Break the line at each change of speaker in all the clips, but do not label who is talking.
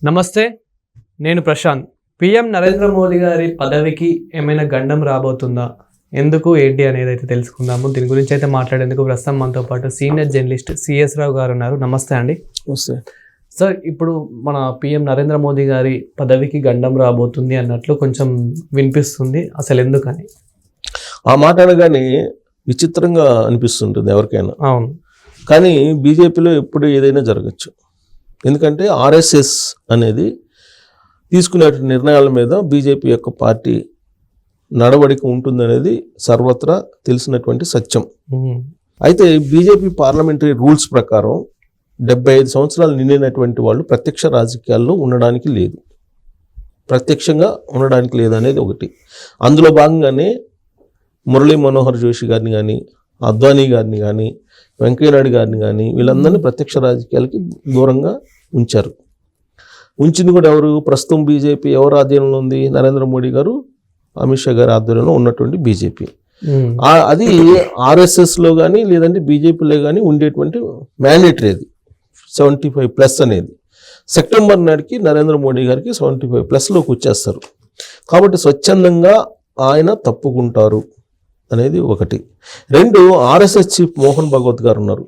నమస్తే, నేను ప్రశాంత్. పిఎం నరేంద్ర మోదీ గారి పదవికి ఏమైనా గండం రాబోతుందా, ఎందుకు ఏంటి అనేది అయితే తెలుసుకుందాము. దీని గురించి అయితే మాట్లాడేందుకు ప్రస్తుతం మనతో పాటు సీనియర్ జర్నలిస్ట్ సిఎస్ రావు గారు ఉన్నారు. నమస్తే అండి.
నమస్తే
సార్, ఇప్పుడు మన పిఎం నరేంద్ర మోదీ గారి పదవికి గండం రాబోతుంది అన్నట్లు కొంచెం వినిపిస్తుంది. అసలు ఎందుకని
ఆ మాట అనగానే విచిత్రంగా అనిపిస్తుంటుంది ఎవరికైనా.
అవును,
కానీ బీజేపీలో ఎప్పుడు ఏదైనా జరగచ్చు. ఎందుకంటే ఆర్ఎస్ఎస్ అనేది తీసుకునే నిర్ణయాల మీద బీజేపీ యొక్క పార్టీ నడవడిక ఉంటుందనేది సర్వత్రా తెలిసినటువంటి సత్యం. అయితే బీజేపీ పార్లమెంటరీ రూల్స్ ప్రకారం 75 సంవత్సరాలు నిండినటువంటి వాళ్ళు ప్రత్యక్ష రాజకీయాల్లో ఉండడానికి లేదు, ప్రత్యక్షంగా ఉండడానికి లేదనేది ఒకటి. అందులో భాగంగానే మురళీ మనోహర్ జోషి గారిని కానీ, అద్వానీ గారిని కానీ, వెంకయ్యనాయుడు గారిని కానీ వీళ్ళందరినీ ప్రత్యక్ష రాజకీయాలకి దూరంగా ఉంచారు. ఉంచింది కూడా ఎవరు? ప్రస్తుతం బీజేపీ ఎవరు ఆధ్వర్యంలో ఉంది? నరేంద్ర మోడీ గారు, అమిత్ షా గారి ఆధ్వర్యంలో ఉన్నటువంటి బీజేపీ. అది ఆర్ఎస్ఎస్లో కానీ లేదంటే బీజేపీలో కానీ ఉండేటువంటి మ్యాండేటరీ. అది 75+ అనేది సెప్టెంబర్ నాటికి నరేంద్ర మోడీ గారికి 75+లోకి వచ్చేస్తారు. కాబట్టి స్వచ్ఛందంగా ఆయన తప్పుకుంటారు అనేది ఒకటి. రెండు, ఆర్ఎస్ఎస్ చీఫ్ మోహన్ భగవత్ గారు ఉన్నారు,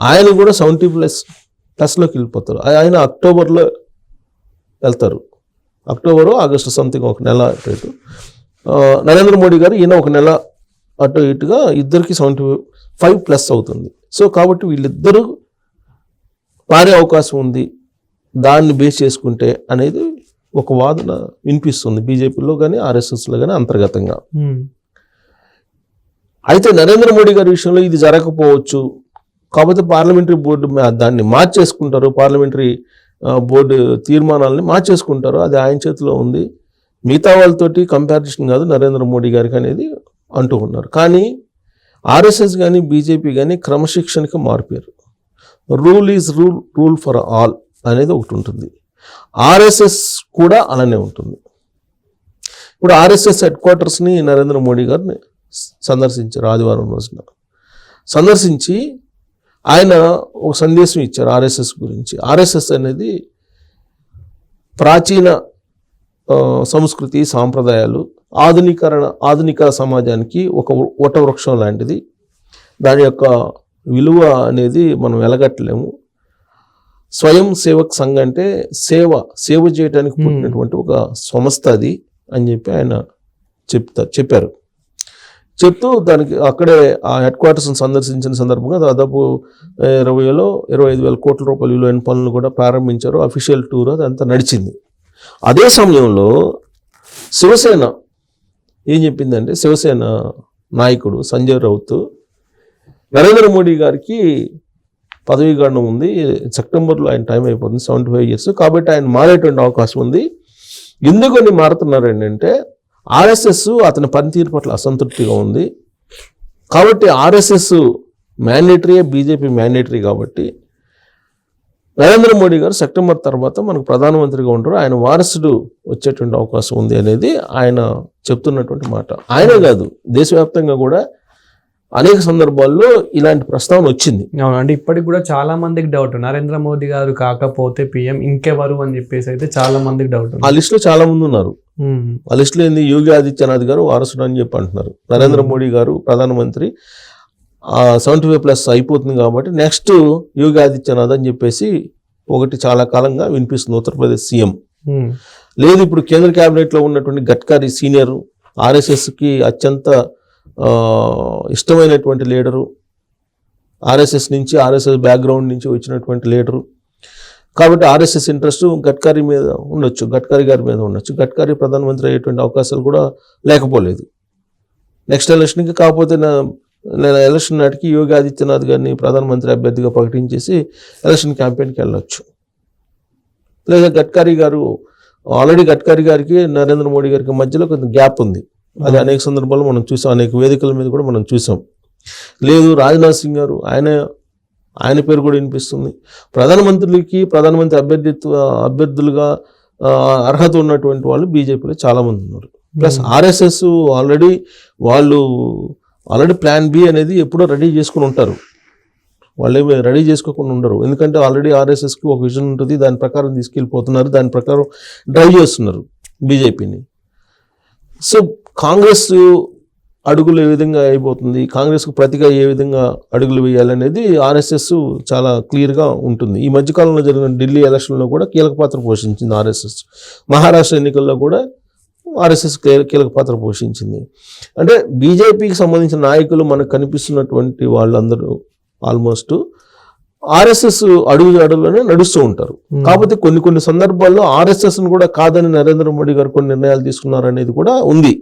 ఆయన కూడా 70+లోకి వెళ్ళిపోతారు. ఆయన అక్టోబర్లో వెళ్తారు, అక్టోబరు ఆగస్టు సంథింగ్, ఒక నెల అటు. నరేంద్ర మోడీ గారు ఈయన ఒక నెల అటు ఇటుగా, ఇద్దరికి 75+ అవుతుంది. సో కాబట్టి వీళ్ళిద్దరూ పారే అవకాశం ఉంది, దాన్ని బేస్ చేసుకుంటే అనేది ఒక వాదన వినిపిస్తుంది బీజేపీలో కానీ ఆర్ఎస్ఎస్లో కానీ అంతర్గతంగా. అయితే నరేంద్ర మోడీ గారి విషయంలో ఇది జరగకపోవచ్చు. కాకపోతే పార్లమెంటరీ బోర్డు దాన్ని మార్చేసుకుంటారు, పార్లమెంటరీ బోర్డు తీర్మానాలని మార్చేసుకుంటారు, అది ఆయన చేతిలో ఉంది. మిగతా వాళ్ళతోటి కంపారిజన్ కాదు నరేంద్ర మోడీ గారికి అనేది అంటూ ఉన్నారు. కానీ ఆర్ఎస్ఎస్ కానీ బీజేపీ కానీ క్రమశిక్షణకి మారిపోయారు. Rule is rule for all అనేది ఒకటి ఉంటుంది. ఆర్ఎస్ఎస్ కూడా అలానే ఉంటుంది. ఇప్పుడు ఆర్ఎస్ఎస్ హెడ్ క్వార్టర్స్ని నరేంద్ర మోడీ గారిని సందర్శించారు ఆదివారం రోజున. సందర్శించి ఆయన ఒక సందేశం ఇచ్చారు ఆర్ఎస్ఎస్ గురించి. ఆర్ఎస్ఎస్ అనేది ప్రాచీన సంస్కృతి సాంప్రదాయాలు, ఆధునిక సమాజానికి ఒక వటవృక్షం లాంటిది. దాని యొక్క విలువ అనేది మనం వెలగట్టలేము. స్వయం సేవక్ సంఘ్ అంటే సేవ చేయడానికి పుట్టినటువంటి ఒక సంస్థ అది అని చెప్పి ఆయన చెప్పారు. చెప్తూ దానికి అక్కడే ఆ హెడ్ క్వార్టర్స్ని సందర్శించిన సందర్భంగా దాదాపు 25,000 కోట్ల రూపాయల విలువైన పనులు కూడా ప్రారంభించారు. అఫీషియల్ టూర్ అదంతా నడిచింది. అదే సమయంలో శివసేన ఏం చెప్పిందంటే, శివసేన నాయకుడు సంజయ్ రౌత్ నరేంద్ర మోడీ గారికి పదవీ గండం ఉంది, సెప్టెంబర్లో ఆయన టైం అయిపోతుంది, 75 years. కాబట్టి ఆయన మారేటువంటి అవకాశం ఉంది. ఎందుకని మారుతున్నారు ఏంటంటే, ఆర్ఎస్ఎస్ అతని పనితీరు పట్ల అసంతృప్తిగా ఉంది. కాబట్టి ఆర్ఎస్ఎస్ మ్యాండేటరీ, బీజేపీ మ్యాండేటరీ. కాబట్టి నరేంద్ర మోడీ గారు సెప్టెంబర్ తర్వాత మనకు ప్రధానమంత్రిగా ఉంటారు, ఆయన వారసుడు వచ్చేటువంటి అవకాశం ఉంది అనేది ఆయన చెప్తున్నటువంటి మాట. ఆయనే కాదు, దేశవ్యాప్తంగా కూడా అనేక సందర్భాల్లో ఇలాంటి ప్రస్తావన వచ్చింది.
అవునండి, ఇప్పటికి కూడా చాలా మందికి డౌట్, నరేంద్ర మోదీ గారు కాకపోతే పిఎం ఇంకెవరు అని చెప్పేసి అయితే చాలా మందికి డౌట్.
ఆ లిస్టులో చాలా మంది ఉన్నారు. ఆ లిస్టులో ఏంది, యోగి ఆదిత్యనాథ్ గారు వారసుడు అని చెప్పి అంటున్నారు. నరేంద్ర మోడీ గారు ప్రధానమంత్రి 75+ అయిపోతుంది కాబట్టి నెక్స్ట్ యోగి ఆదిత్యనాథ్ అని చెప్పేసి ఒకటి చాలా కాలంగా వినిపిస్తుంది, ఉత్తరప్రదేశ్ సీఎం. లేదు, ఇప్పుడు కేంద్ర క్యాబినెట్లో ఉన్నటువంటి గడ్కరీ సీనియర్, ఆర్ఎస్ఎస్కి అత్యంత ఇష్టమైనటువంటి లీడరు, ఆర్ఎస్ఎస్ బ్యాక్గ్రౌండ్ నుంచి వచ్చినటువంటి లీడరు. కాబట్టి ఆర్ఎస్ఎస్ ఇంట్రెస్ట్ గడ్కరీ మీద ఉండొచ్చు, గడ్కరీ గారి మీద ఉండొచ్చు. గడ్కరీ ప్రధానమంత్రి అయ్యేటువంటి అవకాశాలు కూడా లేకపోలేదు నెక్స్ట్ ఎలక్షన్కి. కాకపోతే ఎలక్షన్ నాటికి యోగి ఆదిత్యనాథ్ గారిని ప్రధానమంత్రి అభ్యర్థిగా ప్రకటించేసి ఎలక్షన్ క్యాంపెయిన్కి వెళ్ళొచ్చు. లేదా గడ్కరీ గారు ఆల్రెడీ గడ్కరీ గారికి నరేంద్ర మోడీ గారికి మధ్యలో కొంత గ్యాప్ ఉంది, అది అనేక సందర్భాల్లో మనం చూసాం, అనేక వేదికల మీద కూడా మనం చూసాం. లేదు, రాజ్నాథ్ సింగ్ గారు, ఆయన పేరు కూడా వినిపిస్తుంది. ప్రధానమంత్రి అభ్యర్థులుగా అర్హత ఉన్నటువంటి వాళ్ళు బీజేపీలో చాలామంది ఉన్నారు. Plus RSS already plan B అనేది ఎప్పుడో రెడీ చేసుకుని ఉంటారు. వాళ్ళేమి రెడీ చేసుకోకుండా ఉండరు. ఎందుకంటే ఆల్రెడీ ఆర్ఎస్ఎస్కి ఒక విజన్ ఉంటుంది, దాని ప్రకారం తీసుకెళ్ళిపోతున్నారు, దాని ప్రకారం డ్రైవ్ చేస్తున్నారు బీజేపీని. సో కాంగ్రెస్ అడుగులు ఏ విధంగా అయిపోతుంది, కాంగ్రెస్కు ప్రతిగా ఏ విధంగా అడుగులు వేయాలనేది ఆర్ఎస్ఎస్ చాలా క్లియర్గా ఉంటుంది. ఈ మధ్యకాలంలో జరిగిన ఢిల్లీ ఎలక్షన్లో కూడా కీలక పాత్ర పోషించింది ఆర్ఎస్ఎస్. మహారాష్ట్ర ఎన్నికల్లో కూడా ఆర్ఎస్ఎస్ కీలక పాత్ర పోషించింది. అంటే బీజేపీకి సంబంధించిన నాయకులు మనకు కనిపిస్తున్నటువంటి వాళ్ళందరూ ఆల్మోస్ట్ ఆర్ఎస్ఎస్ అడుగులోనే నడుస్తూ ఉంటారు. కాకపోతే కొన్ని సందర్భాల్లో ఆర్ఎస్ఎస్ను కూడా కాదని నరేంద్ర మోడీ గారు కొన్ని నిర్ణయాలు తీసుకున్నారు అనేది కూడా ఉంది.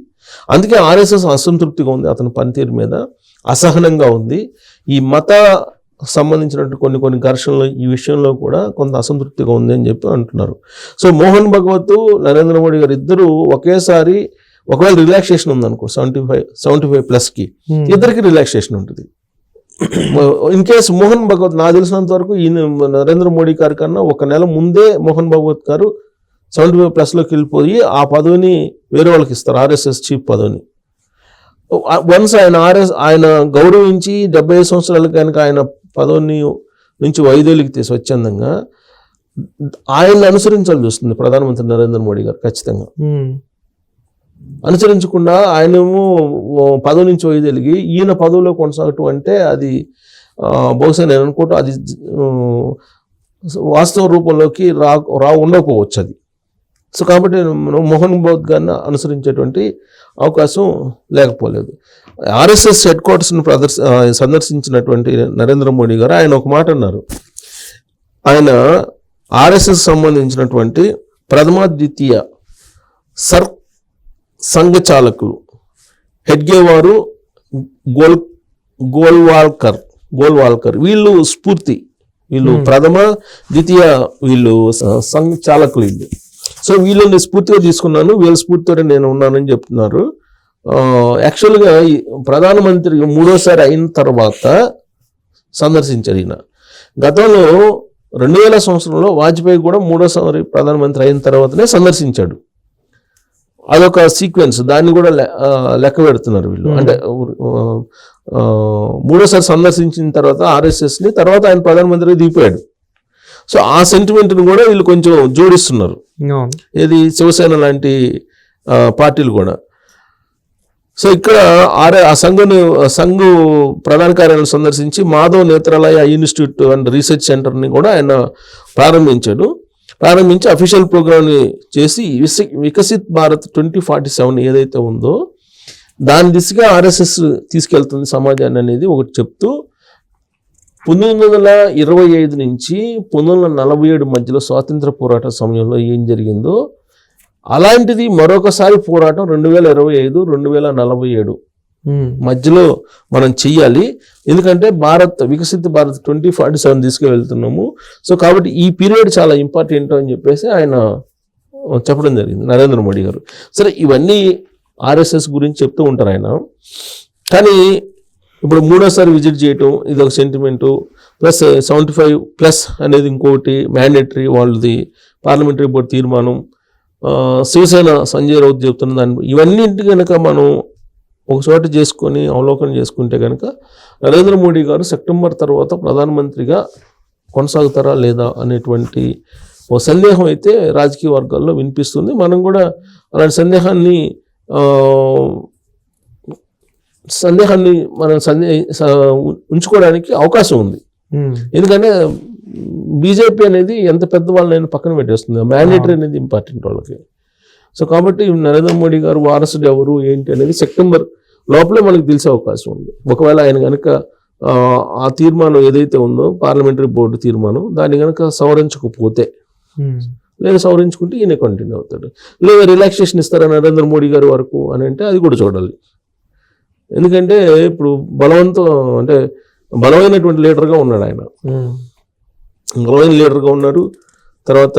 అందుకే ఆర్ఎస్ఎస్ అసంతృప్తిగా ఉంది, అతని పనితీరు మీద అసహనంగా ఉంది. ఈ మత సంబంధించినట్టు కొన్ని ఘర్షణలు ఈ విషయంలో కూడా కొంత అసంతృప్తిగా ఉంది అని చెప్పి అంటున్నారు. సో మోహన్ భగవత్, నరేంద్ర మోడీ గారు ఇద్దరు ఒకేసారి ఒకవేళ రిలాక్సేషన్ ఉందనుకో 75+కి ఇద్దరికి రిలాక్సేషన్ ఉంటుంది. ఇన్ కేస్ మోహన్ భగవత్ నాకు తెలిసినంత వరకు ఈయన నరేంద్ర మోడీ గారి కన్నా ఒక నెల ముందే మోహన్ భగవత్ గారు 75+లోకి వెళ్ళిపోయి ఆ పదవిని వేరే వాళ్ళకి ఇస్తారు, ఆర్ఎస్ఎస్ చీఫ్ పదవిని. వన్స్ ఆయన గౌరవించి 75 సంవత్సరాలకు కనుక ఆయన పదవిని నుంచి 5 ఏళ్ళకి తీసి స్వచ్ఛందంగా ఆయన్ని అనుసరించాల్సి వస్తుంది ప్రధానమంత్రి నరేంద్ర మోడీ గారు. ఖచ్చితంగా అనుసరించకుండా ఆయనేమో పదవి నుంచి 5 ఏళ్ళకి ఈయన పదవిలో కొనసాగటం అంటే అది బహుశా నేను అనుకోవటం అది వాస్తవ రూపంలోకి ఉండకపోవచ్చు అది. సో కాబట్టి మోహన్ భగవత్ గారిని అనుసరించేటువంటి అవకాశం లేకపోలేదు. ఆర్ఎస్ఎస్ హెడ్ క్వార్టర్స్ని సందర్శించినటువంటి నరేంద్ర మోడీ గారు ఆయన ఒక మాట అన్నారు. ఆయన ఆర్ఎస్ఎస్ సంబంధించినటువంటి ప్రథమ ద్వితీయ సంఘచాలకులు హెడ్గేవారు, గోల్వాల్కర్ వీళ్ళు స్ఫూర్తి, వీళ్ళు ప్రథమ ద్వితీయ వీళ్ళు సంఘచాలకులు వీళ్ళు. సో వీళ్ళని స్ఫూర్తిగా తీసుకున్నాను, వీళ్ళ స్ఫూర్తితో నేను ఉన్నానని చెప్తున్నారు. యాక్చువల్గా ప్రధానమంత్రి 3వ అయిన తర్వాత సందర్శించారు ఈయన. గతంలో 2000 సంవత్సరంలో వాజ్పేయి కూడా 3వ ప్రధానమంత్రి అయిన తర్వాతనే సందర్శించాడు. అదొక సీక్వెన్స్, దాన్ని కూడా లెక్క పెడుతున్నారు వీళ్ళు. అంటే 3వ సందర్శించిన తర్వాత ఆర్ఎస్ఎస్ని, తర్వాత ఆయన ప్రధానమంత్రిగా దిగిపోయాడు. సో ఆ సెంటిమెంట్ని కూడా వీళ్ళు కొంచెం జోడిస్తున్నారు. ఇది శివసేన లాంటి పార్టీలు కూడా. సో ఇక్కడ ఆ సంఘ్ ప్రధాన కార్యాలయం సందర్శించి Madhav Netralaya institute and research సెంటర్ని కూడా ఆయన ప్రారంభించి అఫీషియల్ ప్రోగ్రామ్ని చేసి వికసిత్ భారత్ 2047 ఏదైతే ఉందో దాని దిశగా ఆర్ఎస్ఎస్ తీసుకెళ్తుంది సమాజాన్ని అనేది ఒకటి చెప్తూ 1925 నుంచి 1947 మధ్యలో స్వాతంత్ర పోరాట సమయంలో ఏం జరిగిందో అలాంటిది మరొకసారి పోరాటం 2025-2047 మధ్యలో మనం చెయ్యాలి. ఎందుకంటే వికసిత భారత్ 2047 తీసుకువెళ్తున్నాము. సో కాబట్టి ఈ పీరియడ్ చాలా ఇంపార్టెంట్ అని చెప్పేసి ఆయన చెప్పడం జరిగింది నరేంద్ర మోడీ గారు. సరే ఇవన్నీ ఆర్ఎస్ఎస్ గురించి చెప్తూ ఉంటారు ఆయన. కానీ ఇప్పుడు 3వ విజిట్ చేయటం ఇది ఒక సెంటిమెంటు, ప్లస్ 75+ అనేది ఇంకొకటి మ్యాండేటరీ వాళ్ళది పార్లమెంటరీ బోర్డు తీర్మానం, శివసేన సంజయ్ రౌత్ చెప్తున్న దాన్ని ఇవన్నింటి కనుక మనం ఒక చోట చేసుకొని అవలోకనం చేసుకుంటే కనుక నరేంద్ర మోడీ గారు సెప్టెంబర్ తర్వాత ప్రధానమంత్రిగా కొనసాగుతారా లేదా అనేటువంటి ఓ సందేహం అయితే రాజకీయ వర్గాల్లో వినిపిస్తుంది. మనం కూడా అలాంటి సందేహాన్ని మనం ఉంచుకోవడానికి అవకాశం ఉంది. ఎందుకంటే బీజేపీ అనేది ఎంత పెద్ద వాళ్ళని పక్కన పెట్టేస్తుంది, మ్యాండేటరీ అనేది ఇంపార్టెంట్ వాళ్ళకి. సో కాబట్టి నరేంద్ర మోడీ గారు వారసుడు ఎవరు ఏంటి అనేది సెప్టెంబర్ లోపలే మనకు తెలిసే అవకాశం ఉంది. ఒకవేళ ఆయన కనుక ఆ తీర్మానం ఏదైతే ఉందో పార్లమెంటరీ బోర్డు తీర్మానం దాన్ని కనుక సవరించకపోతే, లేదా సవరించుకుంటే ఈయన కంటిన్యూ అవుతాడు, లేదా రిలాక్సేషన్ ఇస్తారా నరేంద్ర మోడీ గారి వరకు అని అంటే అది కూడా చూడాలి. ఎందుకంటే ఇప్పుడు బలమైనటువంటి లీడర్గా ఉన్నాడు ఆయన, బలమైన లీడర్గా ఉన్నారు. తర్వాత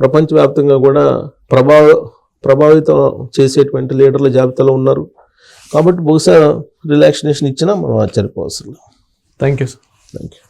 ప్రపంచవ్యాప్తంగా కూడా ప్రభావితం చేసేటువంటి లీడర్ల జాబితాలో ఉన్నారు. కాబట్టి బహుశా రిలాక్సేషన్ ఇచ్చినా మనం ఆశ్చర్యపోవలసింది.
Thank you sir.
Thank you.